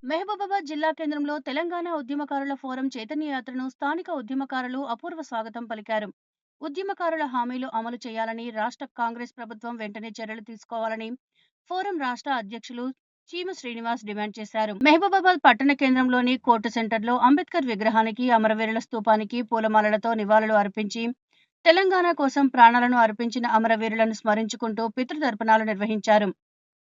మహబూబాబాద్ జిల్లా కేంద్రంలో తెలంగాణ ఉద్యమకారుల ఫోరం చైతన్య యాత్రను స్థానిక ఉద్యమకారులు అపూర్వ స్వాగతం పలికారు. ఉద్యమకారుల హామీలు అమలు చేయాలని రాష్ట్ర కాంగ్రెస్ ప్రభుత్వం వెంటనే చర్యలు తీసుకోవాలని ఫోరం రాష్ట్ర అధ్యక్షులు చీమ శ్రీనివాస్ డిమాండ్ చేశారు. మహబూబాబాద్ పట్టణ కేంద్రంలోని కోర్టు సెంటర్లో అంబేద్కర్ విగ్రహానికి, అమరవీరుల స్తూపానికి పూలమాలలతో నివాళులు అర్పించి తెలంగాణ కోసం ప్రాణాలను అర్పించిన అమరవీరులను స్మరించుకుంటూ పితృతర్పణాలు నిర్వహించారు.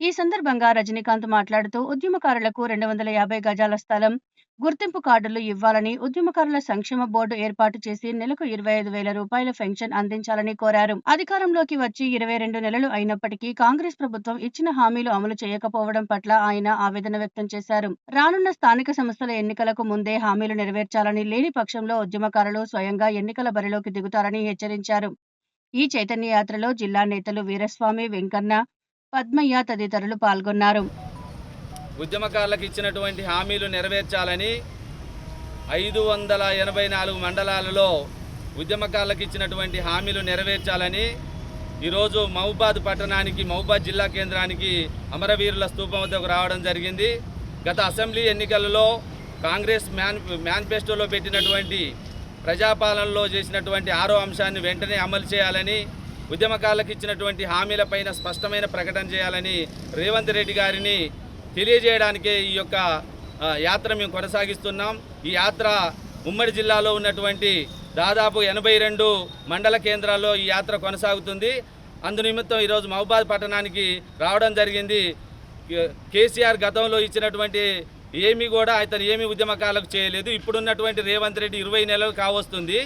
ఈ సందర్భంగా రజనీకాంత్ మాట్లాడుతూ ఉద్యమకారులకు 250 గజాల స్థలం, గుర్తింపు కార్డులు ఇవ్వాలని, ఉద్యమకారుల సంక్షేమ బోర్డు ఏర్పాటు చేసి నెలకు 25,000 రూపాయల పెన్షన్ అందించాలని కోరారు. అధికారంలోకి వచ్చి 22 నెలలు అయినప్పటికీ కాంగ్రెస్ ప్రభుత్వం ఇచ్చిన హామీలు అమలు చేయకపోవడం పట్ల ఆయన ఆవేదన వ్యక్తం చేశారు. రానున్న స్థానిక సంస్థల ఎన్నికలకు ముందే హామీలు నెరవేర్చాలని, లేని పక్షంలో ఉద్యమకారులు స్వయంగా ఎన్నికల బరిలోకి దిగుతారని హెచ్చరించారు. ఈ చైతన్య యాత్రలో జిల్లా నేతలు వీరస్వామి, వెంకన్న, పద్మయ్య తదితరులు పాల్గొన్నారు. ఉద్యమకారులకు ఇచ్చినటువంటి హామీలు నెరవేర్చాలని 584 మండలాలలో ఉద్యమకారులకు ఇచ్చినటువంటి హామీలు నెరవేర్చాలని ఈరోజు మహబూబాద్ పట్టణానికి, మహబూబాద్ జిల్లా కేంద్రానికి అమరవీరుల స్తూపం వద్దకు రావడం జరిగింది. గత అసెంబ్లీ ఎన్నికలలో కాంగ్రెస్ మేనిఫెస్టోలో పెట్టినటువంటి ప్రజాపాలనలో చేసినటువంటి 6వ అంశాన్ని వెంటనే అమలు చేయాలని, ఉద్యమకారులకు ఇచ్చినటువంటి హామీలపైన స్పష్టమైన ప్రకటన చేయాలని రేవంత్ రెడ్డి గారిని తెలియజేయడానికే ఈ యొక్క యాత్ర మేము కొనసాగిస్తున్నాం. ఈ యాత్ర ఉమ్మడి జిల్లాలో ఉన్నటువంటి దాదాపు 82 మండల కేంద్రాల్లో ఈ యాత్ర కొనసాగుతుంది. అందునిమిత్తం ఈరోజు మహబూబాద్ పట్టణానికి రావడం జరిగింది. కేసీఆర్ గతంలో ఇచ్చినటువంటి అతను ఏమీ ఉద్యమకారులకు చేయలేదు. ఇప్పుడున్నటువంటి రేవంత్ రెడ్డి 20 నెలలు కావస్తుంది.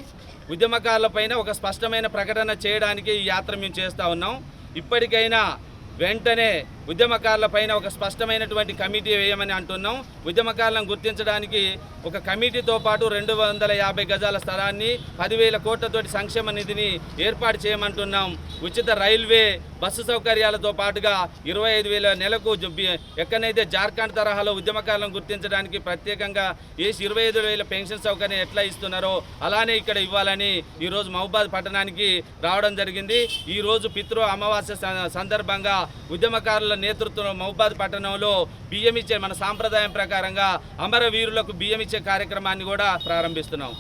ఉద్యమకారులపైన ఒక స్పష్టమైన ప్రకటన చేయడానికి ఈ యాత్ర మేము చేస్తూ ఉన్నాం. ఇప్పటికైనా వెంటనే ఉద్యమకారులపైన ఒక స్పష్టమైనటువంటి కమిటీ వేయమని అంటున్నాం. ఉద్యమకారులను గుర్తించడానికి ఒక కమిటీతో పాటు 250 గజాల స్థలాన్ని, 10,000 కోట్లతోటి సంక్షేమ నిధిని ఏర్పాటు చేయమంటున్నాం. ఉచిత రైల్వే, బస్సు సౌకర్యాలతో పాటుగా 25,000 నెలకు ఎక్కడైతే జార్ఖండ్ తరహాలో ఉద్యమకారులను గుర్తించడానికి ప్రత్యేకంగా 25,000 పెన్షన్ సౌకర్యం ఎట్లా ఇస్తున్నారో అలానే ఇక్కడ ఇవ్వాలని ఈరోజు మహబూబాద్ పట్టణానికి రావడం జరిగింది. ఈరోజు పితృ అమావాస్య సందర్భంగా ఉద్యమకారుల నేతృత్వంలో మహబూబాద్ పట్టణంలో బియ్యం ఇచ్చే, మన సాంప్రదాయం ప్రకారంగా అమరవీరులకు బియ్యం ఇచ్చే కార్యక్రమాన్ని కూడా ప్రారంభిస్తున్నాం.